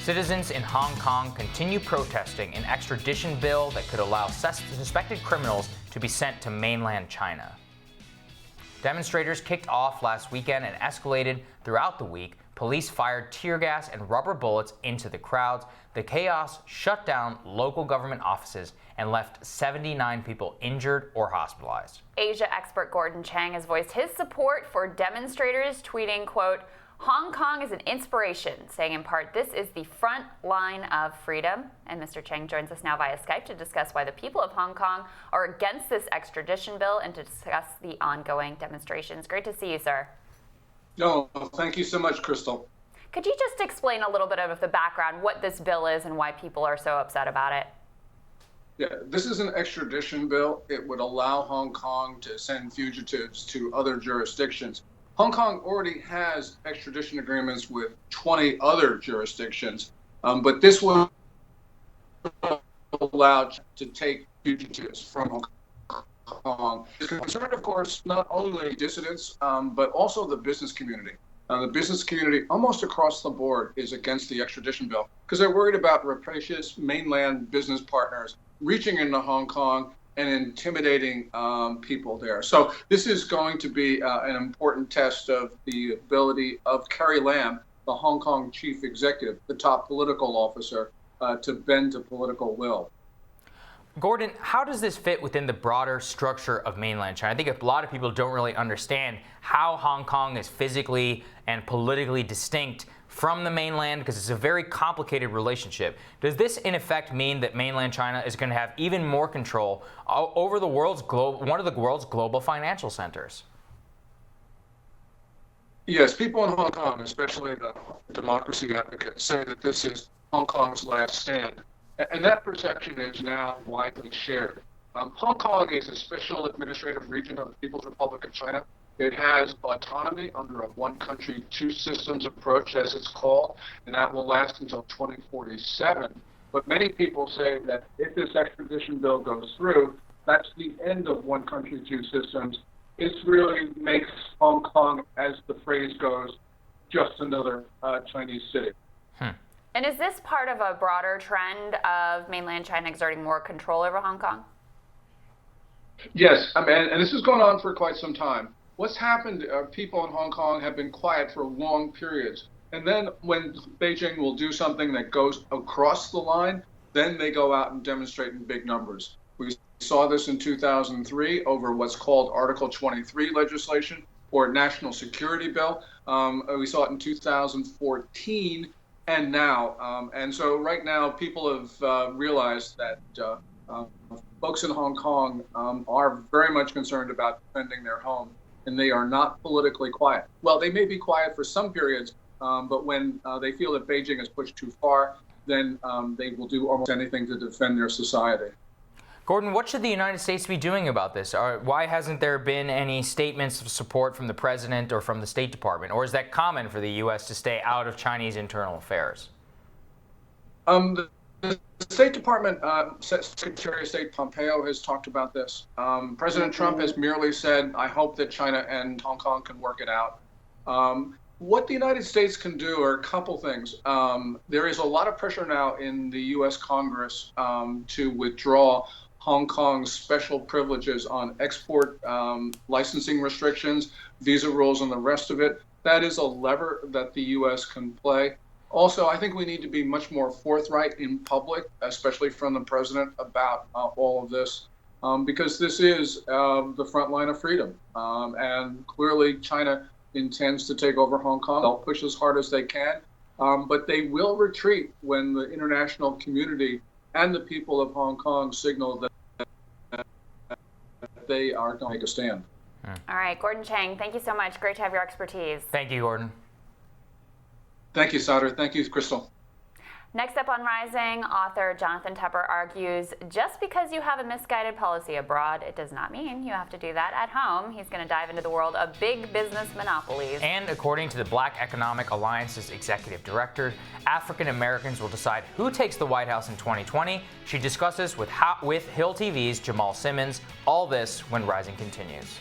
Citizens in Hong Kong continue protesting an extradition bill that could allow suspected criminals to be sent to mainland China. Demonstrators kicked off last weekend and escalated throughout the week. Police fired tear gas and rubber bullets into the crowds. The chaos shut down local government offices and left 79 people injured or hospitalized. Asia expert Gordon Chang has voiced his support for demonstrators, tweeting, quote, "Hong Kong is an inspiration," saying in part, "This is the front line of freedom." And Mr. Chang joins us now via Skype to discuss why the people of Hong Kong are against this extradition bill and to discuss the ongoing demonstrations. Great to see you, sir. No, thank you so much, Crystal. Could you just explain a little bit of the background, what this bill is and why people are so upset about it? Yeah, this is an extradition bill. It would allow Hong Kong to send fugitives to other jurisdictions. Hong Kong already has extradition agreements with 20 other jurisdictions, but this will allow to take fugitives from Hong Kong. It's concerned, of course, not only dissidents, but also the business community. The business community almost across the board is against the extradition bill because they're worried about rapacious mainland business partners reaching into Hong Kong and intimidating people there. So this is going to be an important test of the ability of Carrie Lam, the Hong Kong chief executive, the top political officer, to bend to political will. Gordon, how does this fit within the broader structure of mainland China? I think a lot of people don't really understand how Hong Kong is physically and politically distinct from the mainland because it's a very complicated relationship. Does this in effect mean that mainland China is going to have even more control over the one of the world's global financial centers? Yes, people in Hong Kong, especially the democracy advocates, say that this is Hong Kong's last stand. And that perception is now widely shared. Hong Kong is a special administrative region of the People's Republic of China. It has autonomy under a one country, two systems approach, as it's called, and that will last until 2047. But many people say that if this extradition bill goes through, that's the end of one country, two systems. It really makes Hong Kong, as the phrase goes, just another Chinese city. And is this part of a broader trend of mainland China exerting more control over Hong Kong? Yes, and this has gone on for quite some time. What's happened, people in Hong Kong have been quiet for long periods. And then when Beijing will do something that goes across the line, then they go out and demonstrate in big numbers. We saw this in 2003 over what's called Article 23 legislation or National Security Bill. We saw it in 2014 and now. And so right now, people have realized that folks in Hong Kong are very much concerned about defending their home, and they are not politically quiet. Well, they may be quiet for some periods, but when they feel that Beijing has pushed too far, then they will do almost anything to defend their society. Gordon, what should the United States be doing about this? Why hasn't there been any statements of support from the president or from the State Department? Or is that common for the U.S. to stay out of Chinese internal affairs? The State Department, Secretary of State Pompeo has talked about this. President Trump has merely said, I hope that China and Hong Kong can work it out. What the United States can do are a couple things. There is a lot of pressure now in the U.S. Congress to withdraw Hong Kong's special privileges on export licensing restrictions, visa rules, and the rest of it. That is a lever that the U.S. can play. Also, I think we need to be much more forthright in public, especially from the president, about all of this, because this is the front line of freedom. And clearly, China intends to take over Hong Kong. They'll push as hard as they can, but they will retreat when the international community and the people of Hong Kong signal that they are going to make a stand. All right, Gordon Chang, thank you so much. Great to have your expertise. Thank you, Gordon. Thank you, Sauter. Thank you, Crystal. Next up on Rising, author Jonathan Tupper argues, just because you have a misguided policy abroad, it does not mean you have to do that at home. He's going to dive into the world of big business monopolies. And according to the Black Economic Alliance's executive director, African Americans will decide who takes the White House in 2020. She discusses with Hill TV's Jamal Simmons. All this when Rising continues.